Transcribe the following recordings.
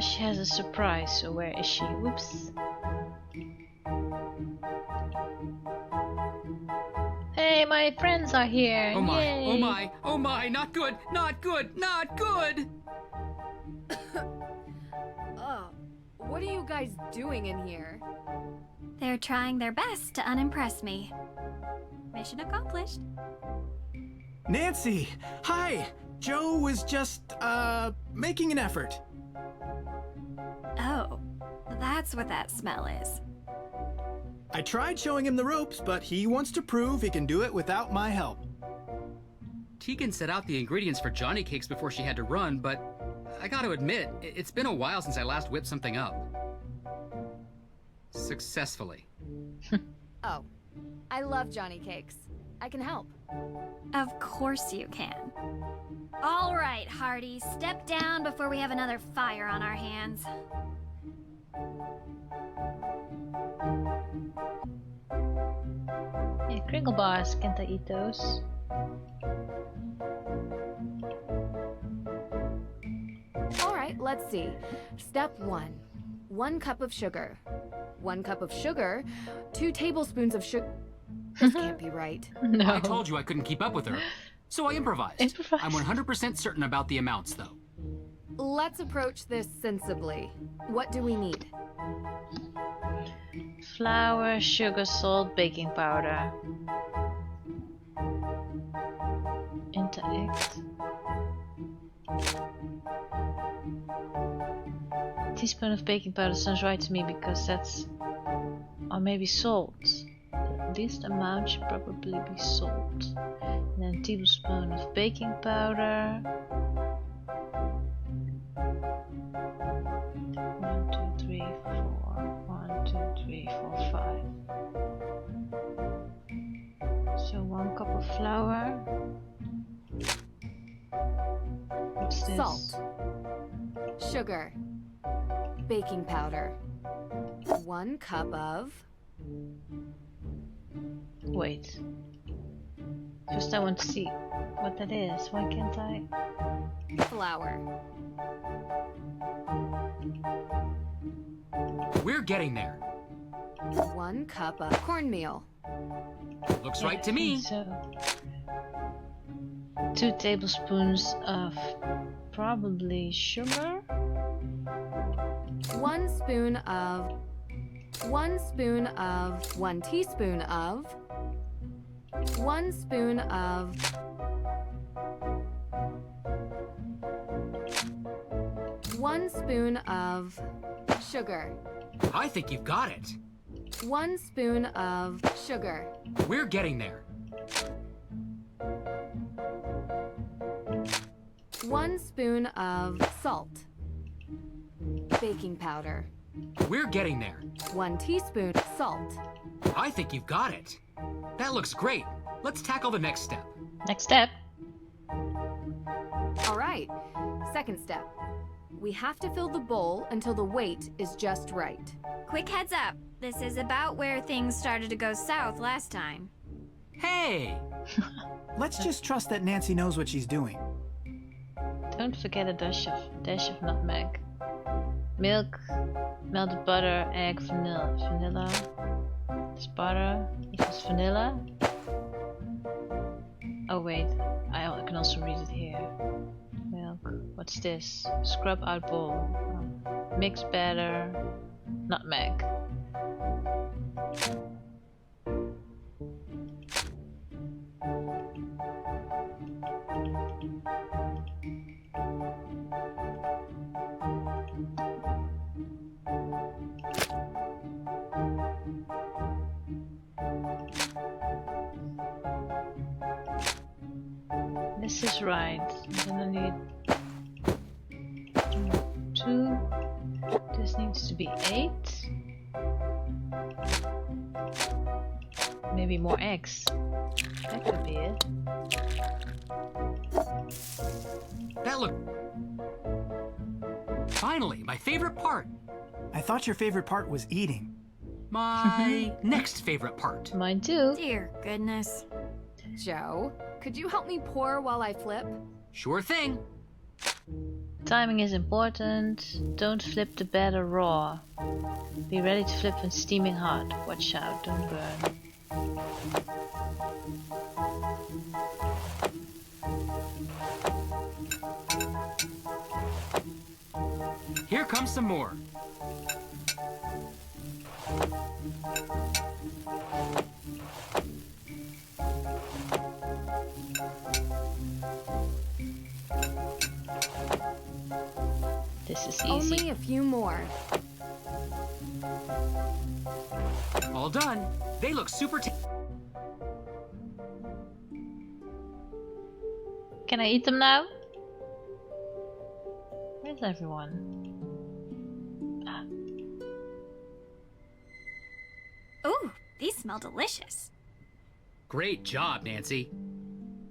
she has a surprise, so where is she? Whoops. Hey, my friends are here! Oh my, Yay. oh my, oh my, not good, not good, not good! What are you guys doing in here? They're trying their best to unimpress me. Mission accomplished. Nancy! Hi! Joe was just, making an effort. Oh, that's what that smell is. I tried showing him the ropes, but he wants to prove he can do it without my help. Tegan set out the ingredients for Johnny cakes before she had to run, but I gotta admit, it's been a while since I last whipped something up. Successfully. Oh, I love Johnny cakes. I can help. Of course you can. All right, Hardy, step down before we have another fire on our hands. Yeah, crinkle bars, can't I eat those? All right, let's see. Step 1. 1 cup of sugar. 1 cup of sugar. 2 tablespoons of sugar. This can't be right. No. I told you I couldn't keep up with her, so I improvised. I'm 100% certain about the amounts, though. Let's approach this sensibly. What do we need? Flour, sugar, salt, baking powder. Interact. Teaspoon of baking powder sounds right to me because that's... Or maybe salt. The least amount should probably be salt. And then a tablespoon of baking powder. 1, 2, 3, 4. 1, 2, 3, 4, 5. So 1 cup of flour. What's this? Salt. Sugar. Baking powder. 1 cup of... Wait. First I want to see what that is. Why can't I? flour. We're getting there. 1 cup of cornmeal. Looks Yeah, right to I me. think so. 2 tablespoons of probably sugar. 1 spoon of 1 spoon of 1 teaspoon of 1 spoon of 1 spoon of sugar. I think you've got it. 1 spoon of sugar. We're getting there. 1 spoon of salt. Baking powder. We're getting there. 1 teaspoon salt. I think you've got it. That looks great. Let's tackle the next step. Next step. All right. Second step. We have to fill the bowl until the weight is just right. Quick heads up. This is about where things started to go south last time. Hey! Let's just trust that Nancy knows what she's doing. Don't forget a dash of nutmeg. Milk, melted butter, egg, vanilla. Vanilla. Is butter equals vanilla? Oh wait, I can also read it here. Milk. What's this? Scrub out bowl. Mix batter. Nutmeg. This is right. I'm gonna need 2. This needs to be 8. Maybe more eggs. That could be it. That look. Finally, my favorite part. I thought your favorite part was eating. My next favorite part. Mine too. Dear goodness. Joe, could you help me pour while I flip? Sure thing. Timing is important. Don't flip the batter raw. Be ready to flip when steaming hot. Watch out, don't burn. Here comes some more. This is easy. Only a few more. All done. They look super Can I eat them now? Where's everyone? Ah. Ooh, these smell delicious. Great job, Nancy.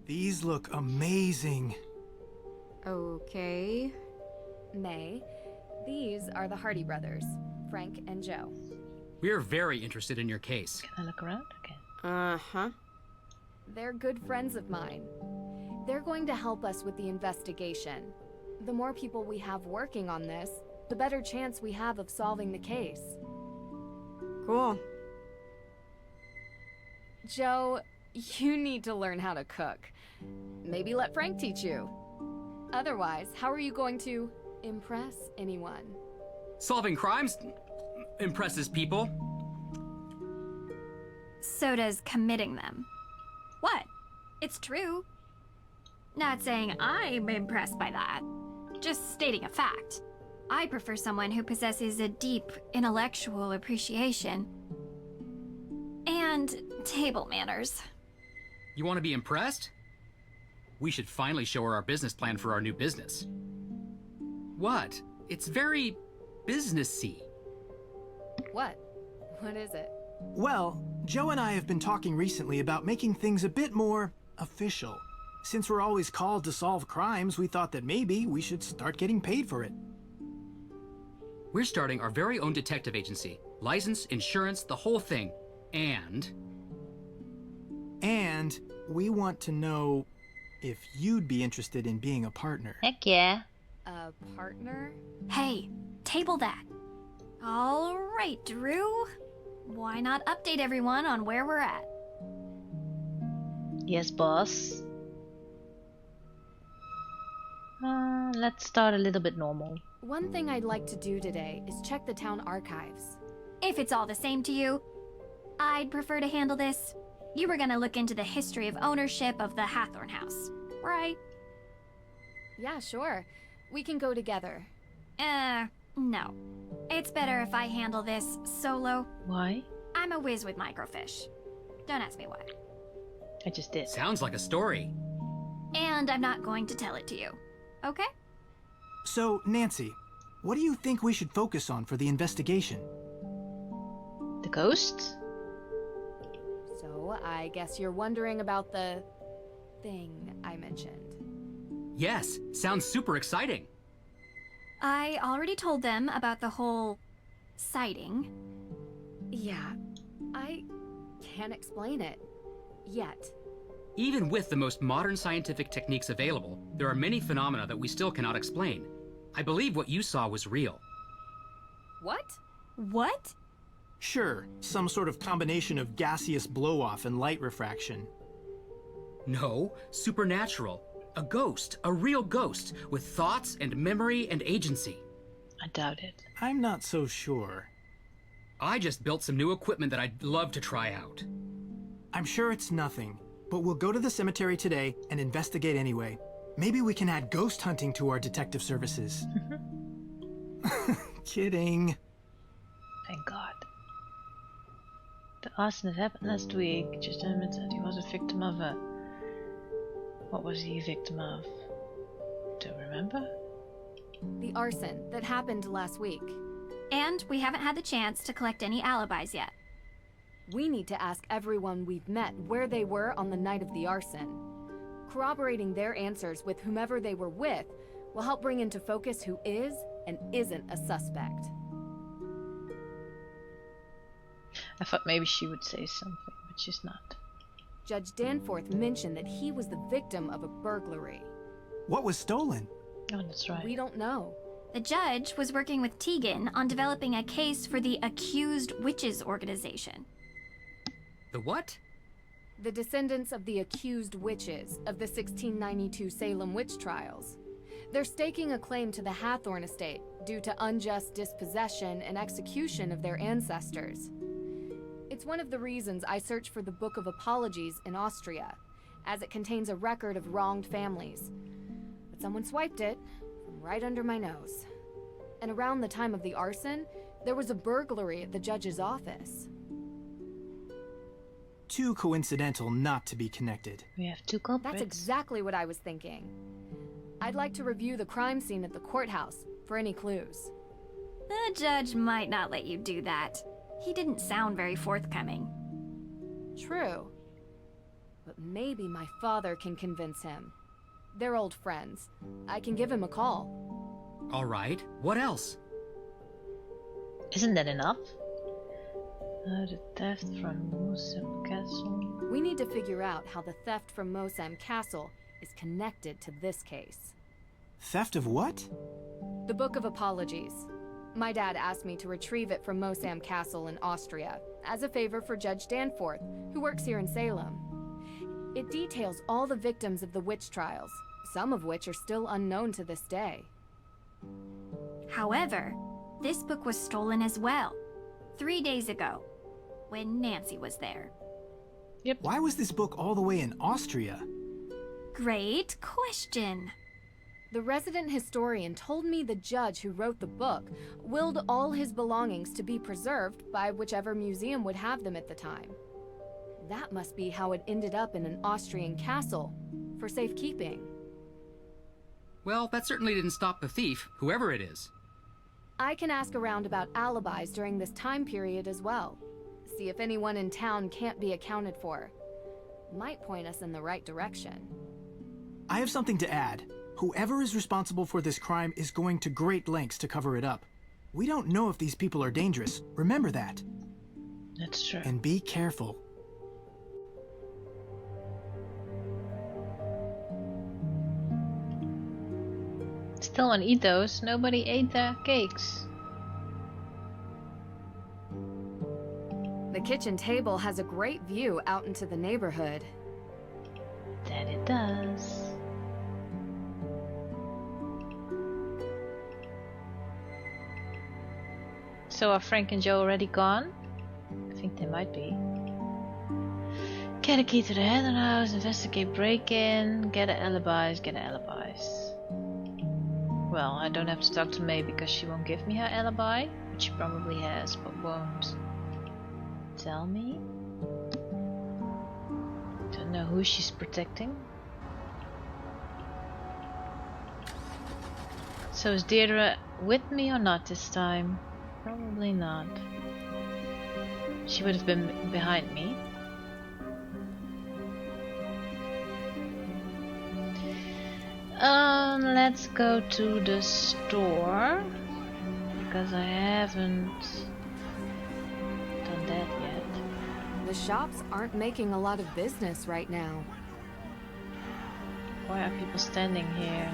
These look amazing. Okay. May, these are the Hardy brothers, Frank and Joe. We're very interested in your case. Can I look around? Okay. Uh-huh. They're good friends of mine. They're going to help us with the investigation. The more people we have working on this, the better chance we have of solving the case. Cool. Joe, you need to learn how to cook. Maybe let Frank teach you. Otherwise, how are you going to impress anyone? Solving crimes impresses people. So does committing them. What? It's true. Not saying I'm impressed by that. Just stating a fact. I prefer someone who possesses a deep intellectual appreciation. And table manners. You want to be impressed? We should finally show her our business plan for our new business. What? It's very businessy. What? What is it? Well, Joe and I have been talking recently about making things a bit more official. Since we're always called to solve crimes, we thought that maybe we should start getting paid for it. We're starting our very own detective agency. License, insurance, the whole thing. And we want to know if you'd be interested in being a partner. Heck yeah. A partner? Hey, table that. All right, Drew. Why not update everyone on where we're at? Yes, boss. Let's start a little bit normal. One thing I'd like to do today is check the town archives. If it's all the same to you, I'd prefer to handle this. You were gonna look into the history of ownership of the Hathorn House, right? Yeah, sure. We can go together. No. It's better if I handle this solo. Why? I'm a whiz with microfiche. Don't ask me why. I just did. sounds like a story. And I'm not going to tell it to you. Okay? So, Nancy, what do you think we should focus on for the investigation? The ghosts? So, I guess you're wondering about the thing I mentioned. Yes, sounds super exciting. I already told them about the whole sighting. Yeah, I can't explain it. Yet. Even with the most modern scientific techniques available, there are many phenomena that we still cannot explain. I believe what you saw was real. What? What? Sure, some sort of combination of gaseous blow-off and light refraction. No, supernatural. A ghost, a real ghost, with thoughts and memory and agency. I doubt it. I'm not so sure. I just built some new equipment that I'd love to try out. I'm sure it's nothing, but we'll go to the cemetery today and investigate anyway. Maybe we can add ghost hunting to our detective services. Kidding. Thank God. The arson that happened last week just admitted that he was a victim of a... What was he a victim of? Don't remember? The arson that happened last week. And we haven't had the chance to collect any alibis yet. We need to ask everyone we've met where they were on the night of the arson. Corroborating their answers with whomever they were with will help bring into focus who is and isn't a suspect. I thought maybe she would say something, but she's not. Judge Danforth mentioned that he was the victim of a burglary. What was stolen? Oh, that's right. We don't know. The judge was working with Tegan on developing a case for the Accused Witches organization. The what? The descendants of the accused witches of the 1692 Salem witch trials. They're staking a claim to the Hathorn estate due to unjust dispossession and execution of their ancestors. It's one of the reasons I searched for the Book of Apologies in Austria, as it contains a record of wronged families. But someone swiped it from right under my nose. And around the time of the arson, there was a burglary at the judge's office. Too coincidental not to be connected. We have two culprits. That's exactly what I was thinking. I'd like to review the crime scene at the courthouse for any clues. The judge might not let you do that. He didn't sound very forthcoming. True. But maybe my father can convince him. They're old friends. I can give him a call. All right. What else? Isn't that enough? The theft from Mosem Castle. We need to figure out how the theft from Mosem Castle is connected to this case. Theft of what? The Book of Apologies. My dad asked me to retrieve it from Mosam Castle in Austria, as a favor for Judge Danforth, who works here in Salem. It details all the victims of the witch trials, some of which are still unknown to this day. However, this book was stolen as well, 3 days ago, when Nancy was there. Yep. Why was this book all the way in Austria? Great question. The resident historian told me the judge who wrote the book willed all his belongings to be preserved by whichever museum would have them at the time. That must be how it ended up in an Austrian castle, for safekeeping. Well, that certainly didn't stop the thief, whoever it is. I can ask around about alibis during this time period as well. See if anyone in town can't be accounted for. Might point us in the right direction. I have something to add. Whoever is responsible for this crime is going to great lengths to cover it up. We don't know if these people are dangerous. Remember that. That's true. And be careful. Still want to eat those. Nobody ate their cakes. The kitchen table has a great view out into the neighborhood. That it does. So are Frank and Joe already gone? I think they might be. Get a key to the Hathorn house, investigate break-in, get alibis. Well, I don't have to talk to May because she won't give me her alibi, which she probably has, but won't tell me. Don't know who she's protecting. So is Deirdre with me or not this time? Probably not. She would have been behind me. Let's go to the store because I haven't done that yet. The shops aren't making a lot of business right now. Why are people standing here?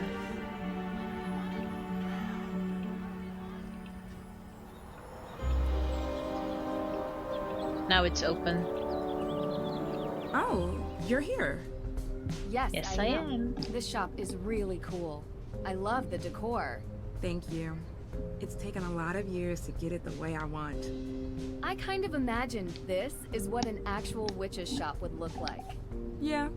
Now it's open. Oh, you're here. Yes, I am. This shop is really cool. I love the decor. Thank you. It's taken a lot of years to get it the way I want. I kind of imagined this is what an actual witch's shop would look like. Yeah.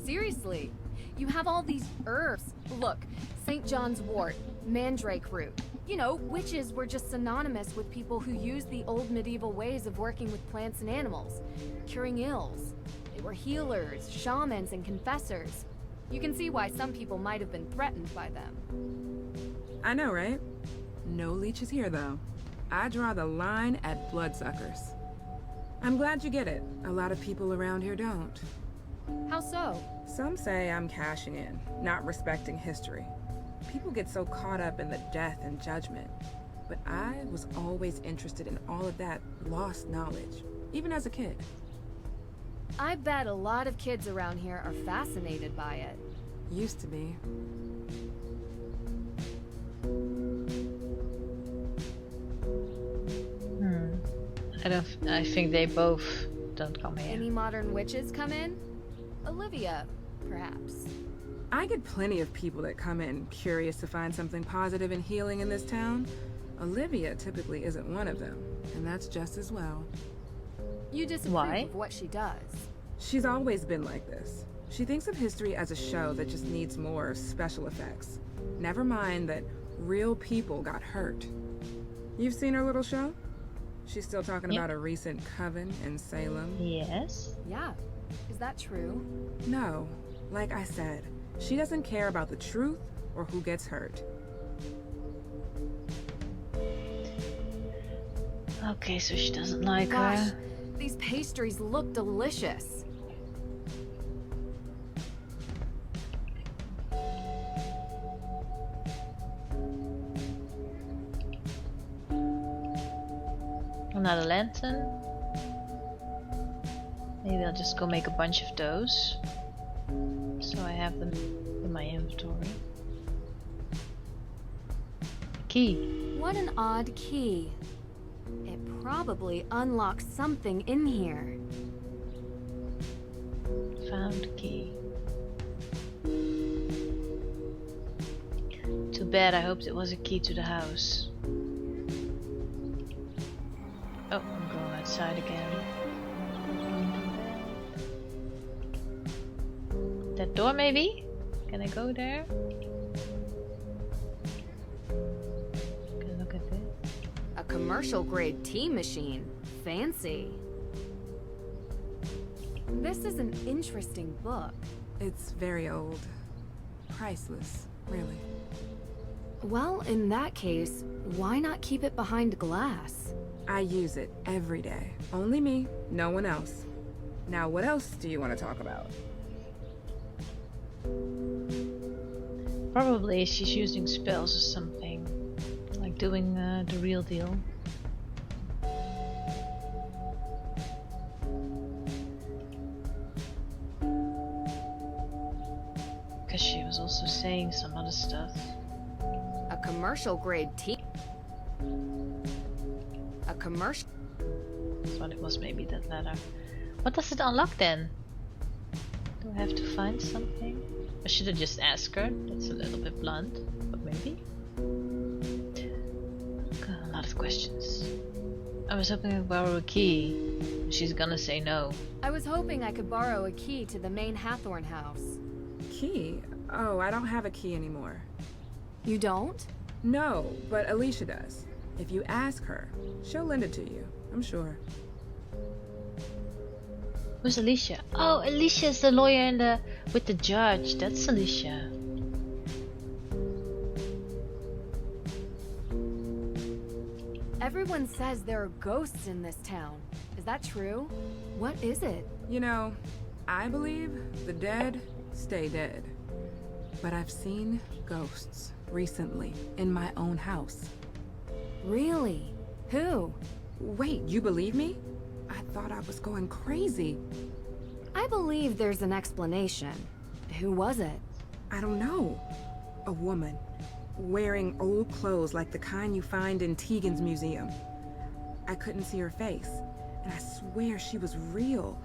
Seriously, you have all these herbs. Look, St. John's wort, mandrake root. You know, witches were just synonymous with people who used the old medieval ways of working with plants and animals, curing ills. They were healers, shamans, and confessors. You can see why some people might have been threatened by them. I know, right? No leeches here, though. I draw the line at bloodsuckers. I'm glad you get it. A lot of people around here don't. How so? Some say I'm cashing in, not respecting history. People get so caught up in the death and judgment. But I was always interested in all of that lost knowledge, even as a kid. I bet a lot of kids around here are fascinated by it. Used to be. I think they both don't come here. Any modern witches come in? Olivia, perhaps. I get plenty of people that come in curious to find something positive and healing in this town. Olivia typically isn't one of them, and that's just as well. You disapprove Why? of what she does. She's always been like this. She thinks of history as a show that just needs more special effects. Never mind that real people got hurt. You've seen her little show? She's still talking about a recent coven in Salem. Yes. Yeah. Is that true? No, like I said, she doesn't care about the truth or who gets hurt. Okay, so she doesn't like Gosh, her. these pastries look delicious. Another lantern. Maybe I'll just go make a bunch of those, so I have them in my inventory. Key. What an odd key. It probably unlocks something in here. Found key. Too bad, I hoped it was a key to the house. Oh, I'm going outside again. That door maybe? Can I go there? Can I look at this? A commercial grade tea machine. Fancy. This is an interesting book. It's very old. Priceless, really. Well, in that case, why not keep it behind glass? I use it every day. Only me, no one else. Now, what else do you want to talk about? Probably she's using spells or something. Like doing the real deal. Because she was also saying some other stuff. A commercial grade tea. A commercial. Thought it was maybe that letter. What does it unlock then? Do I have to find something? I should have just asked her. That's a little bit blunt, but maybe. Got a lot of questions. I was hoping I could borrow a key. She's gonna say no. I was hoping I could borrow a key to the main Hathorn house. Key? Oh, I don't have a key anymore. You don't? No, but Alicia does. If you ask her, she'll lend it to you, I'm sure. Who's Alicia? Oh, Alicia's the lawyer in the with the judge. That's Alicia. Everyone says there are ghosts in this town. Is that true? What is it? You know, I believe the dead stay dead. But I've seen ghosts recently in my own house. Really? Who? Wait, you believe me? I thought I was going crazy. I believe there's an explanation. Who was it? I don't know. A woman, wearing old clothes like the kind you find in Tegan's museum. I couldn't see her face, and I swear she was real.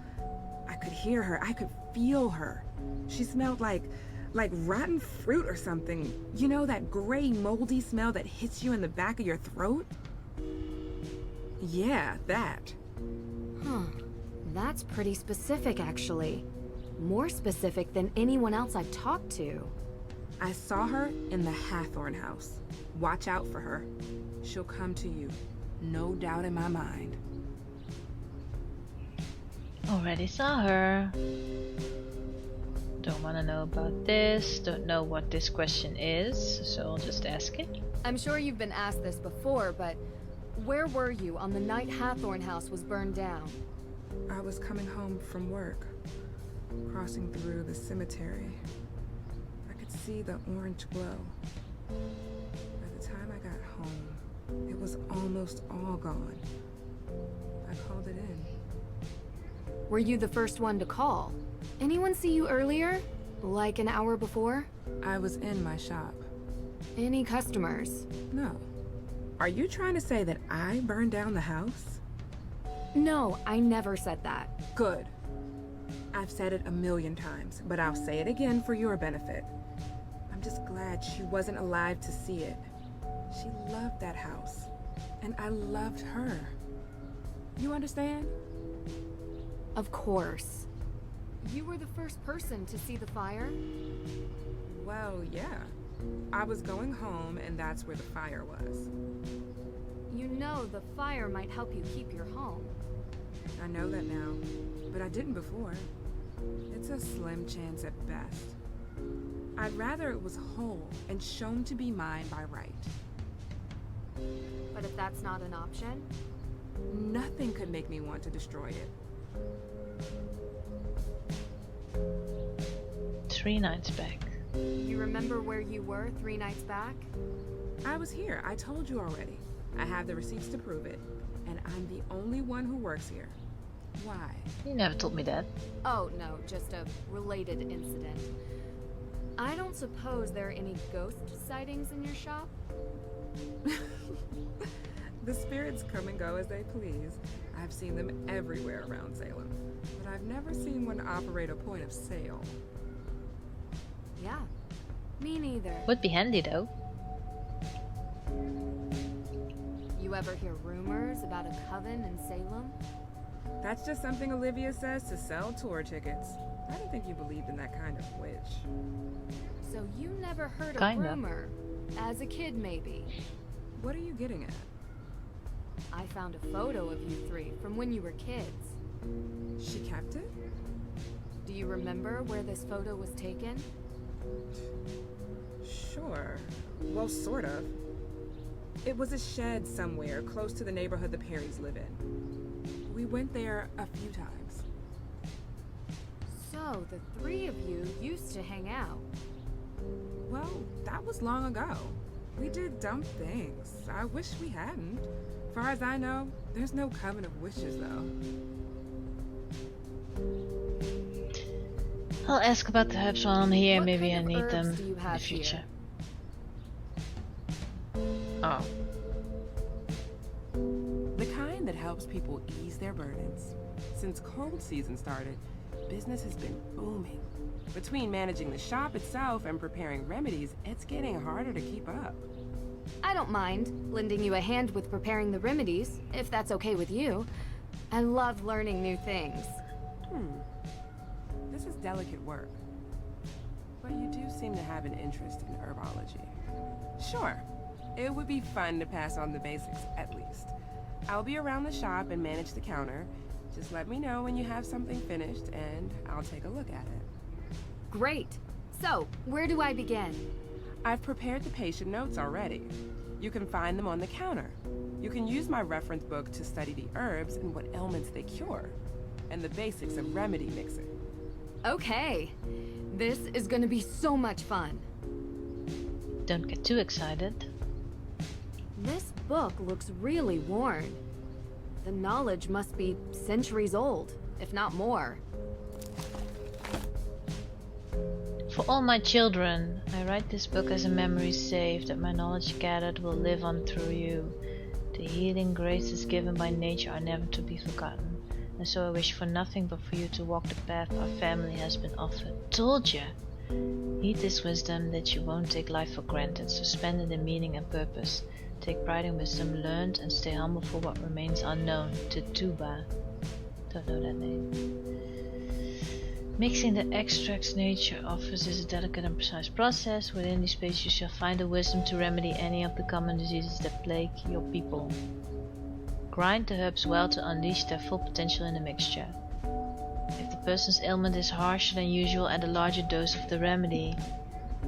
I could hear her, I could feel her. She smelled like rotten fruit or something. You know, that gray, moldy smell that hits you in the back of your throat? Yeah, that. Huh. That's pretty specific, actually. More specific than anyone else I've talked to. I saw her in the Hathorn house. Watch out for her. She'll come to you. No doubt in my mind. Already saw her. Don't want to know about this. Don't know what this question is, so I'll just ask it. I'm sure you've been asked this before, but where were you on the night Hathorn house was burned down? I was coming home from work, crossing through the cemetery. I could see the orange glow. By the time I got home, it was almost all gone. I called it in. Were you the first one to call? Anyone see you earlier? Like an hour before? I was in my shop. Any customers? No. Are you trying to say that I burned down the house? No, I never said that. Good. I've said it 1,000,000 times, but I'll say it again for your benefit. I'm just glad she wasn't alive to see it. She loved that house, and I loved her. You understand? Of course. You were the first person to see the fire? Well, yeah. I was going home, and that's where the fire was. You know the fire might help you keep your home. I know that now, but I didn't before. It's a slim chance at best. I'd rather it was whole and shown to be mine by right. But if that's not an option? Nothing could make me want to destroy it. 3 nights back. You remember where you were 3 nights back? I was here. I told you already. I have the receipts to prove it, and I'm the only one who works here. Why? You never told me that. Oh, no, just a related incident. I don't suppose there are any ghost sightings in your shop? The spirits come and go as they please. I've seen them everywhere around Salem, but I've never seen one operate a point of sale. Yeah, me neither. Would be handy though. You ever hear rumors about a coven in Salem? That's just something Olivia says to sell tour tickets. I didn't think you believed in that kind of witch. So you never heard a Kinda. rumor? As a kid, maybe. What are you getting at? I found a photo of you 3 from when you were kids. She kept it? Do you remember where this photo was taken? Sure. Well, sort of. It was a shed somewhere close to the neighborhood the Perrys live in. We went there a few times. So the 3 of you used to hang out. Well, that was long ago. We did dumb things. I wish we hadn't. Far as I know, there's no coven of witches, though. I'll ask about the herbs while I'm here. What Maybe I kind of need herbs them do you in the have here? future. Oh. The kind that helps people ease their burdens. Since cold season started, business has been booming. Between managing the shop itself and preparing remedies, it's getting harder to keep up. I don't mind lending you a hand with preparing the remedies, if that's okay with you. I love learning new things. This is delicate work. But you do seem to have an interest in herbology. Sure, it would be fun to pass on the basics, at least. I'll be around the shop and manage the counter. Just let me know when you have something finished, and I'll take a look at it. Great. So, where do I begin? I've prepared the patient notes already. You can find them on the counter. You can use my reference book to study the herbs and what ailments they cure, and the basics of remedy mixing. Okay. This is gonna be so much fun. Don't get too excited. This book looks really worn. The knowledge must be centuries old, if not more. For all my children, I write this book as a memory save that my knowledge gathered will live on through you. The healing graces given by nature are never to be forgotten, and so I wish for nothing but for you to walk the path our family has been offered. Told ya! Heed this wisdom that you won't take life for granted, so spend it in meaning and purpose. Take pride in wisdom learned and stay humble for what remains unknown. Tutuba. Don't know that name. Mixing the extracts nature offers is a delicate and precise process. Within these pages you shall find the wisdom to remedy any of the common diseases that plague your people. Grind the herbs well to unleash their full potential in the mixture. If the person's ailment is harsher than usual, add a larger dose of the remedy.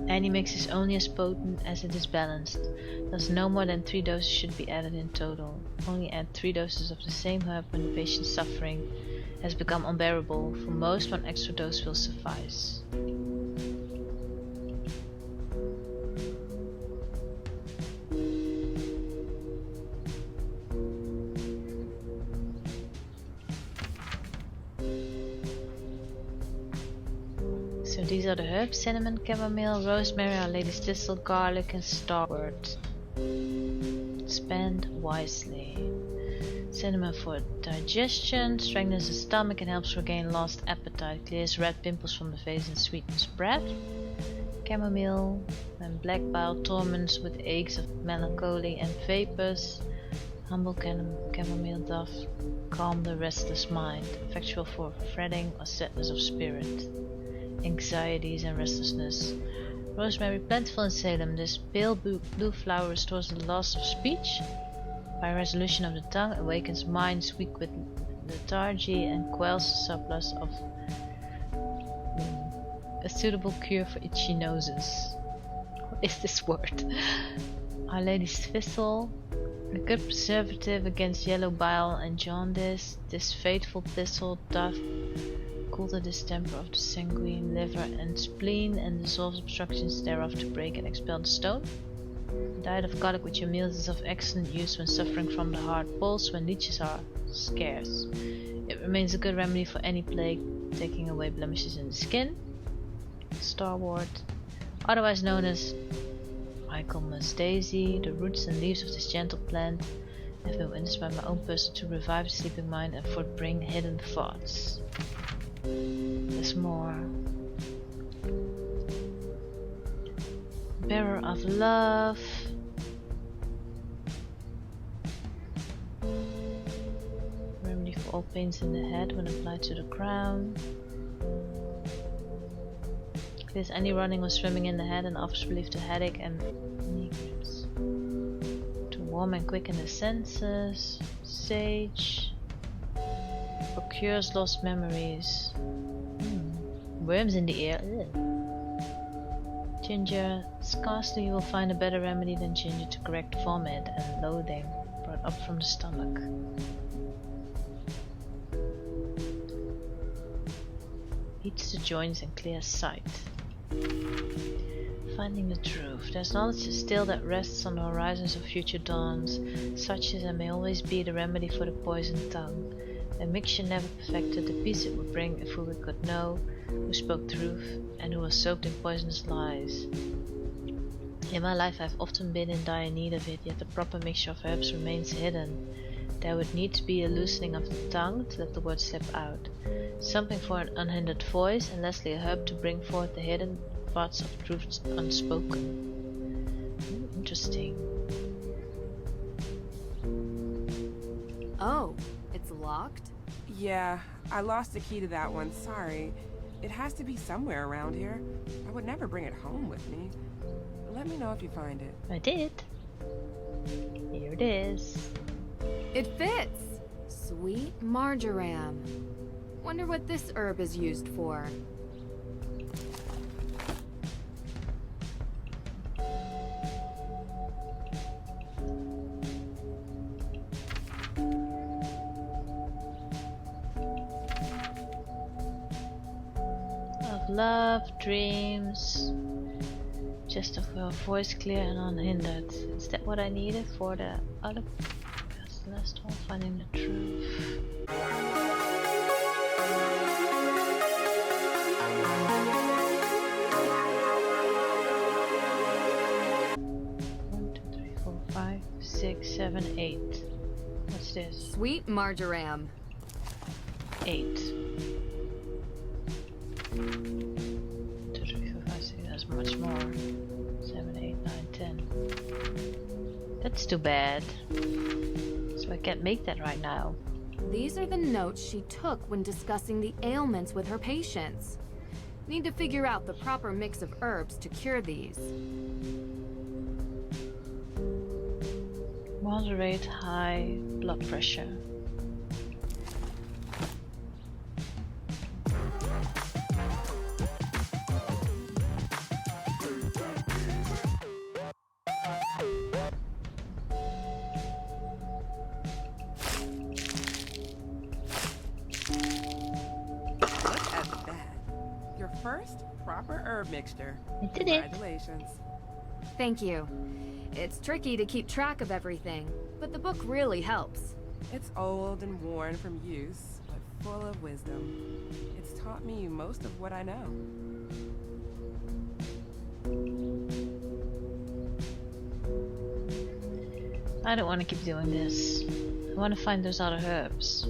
Any mix is only as potent as it is balanced. Thus no more than 3 doses should be added in total. Only add 3 doses of the same herb when the patient's suffering has become unbearable. For most, 1 extra dose will suffice. So these are the herbs: cinnamon, chamomile, rosemary, Our Lady's thistle, garlic and starwort. Spend wisely. Cinnamon for digestion, strengthens the stomach and helps regain lost appetite, clears red pimples from the face and sweetens breath. Chamomile and black bile torments with aches of melancholy and vapors. Humble chamomile doth calm the restless mind, effectual for fretting or sadness of spirit, anxieties and restlessness. Rosemary plentiful in Salem. This pale blue flower restores the loss of speech by resolution of the tongue, awakens minds weak with lethargy, and quells the surplus of a suitable cure for itchy noses. What is this word? Our Lady's Thistle, a good preservative against yellow bile and jaundice. This fateful thistle doth cool the distemper of the sanguine liver and spleen, and dissolves obstructions thereof to break and expel the stone. The diet of garlic with your meals is of excellent use when suffering from the hard pulse, when leeches are scarce. It remains a good remedy for any plague, taking away blemishes in the skin. Starwort, otherwise known as Michaelmas daisy. The roots and leaves of this gentle plant have been witnessed by my own person to revive the sleeping mind and forbring hidden thoughts. There's more. Bearer of love. Remedy for all pains in the head when applied to the crown. Clears any running or swimming in the head and offers relief to headache and migraines. To warm and quicken the senses. Sage. Procures lost memories. Worms in the ear. Ugh. Ginger. Scarcely you will find a better remedy than ginger to correct vomit and loathing brought up from the stomach. Heats the joints and clears sight. Finding the truth. There's knowledge still that rests on the horizons of future dawns, such as there may always be the remedy for the poisoned tongue. A mixture never perfected, the peace it would bring if who we could know, who spoke truth, and who was soaked in poisonous lies. In my life I've often been in dire need of it, yet the proper mixture of herbs remains hidden. There would need to be a loosening of the tongue to let the words slip out. Something for an unhindered voice, and lastly a herb to bring forth the hidden parts of truths unspoken. Interesting. Oh, it's locked? Yeah, I lost the key to that one, sorry. It has to be somewhere around here. I would never bring it home with me. Let me know if you find it. I did. Here it is. It fits! Sweet marjoram. Wonder what this herb is used for. Of love, dreams, just of a voice clear and unhindered. Is that what I needed for the other? That's the last one, finding the truth. 1, 2, 3, 4, 5, 6, 7, 8. What's this? Sweet marjoram. 8. 2, 3, 4, 5, 6. That's much more. 7, 8, 9, 10. That's too bad. So I can't make that right now. These are the notes she took when discussing the ailments with her patients. Need to figure out the proper mix of herbs to cure these. Moderate high blood pressure. First proper herb mixture. I did it. Congratulations. Thank you. It's tricky to keep track of everything, but the book really helps. It's old and worn from use, but full of wisdom. It's taught me most of what I know. I don't want to keep doing this. I want to find those other herbs.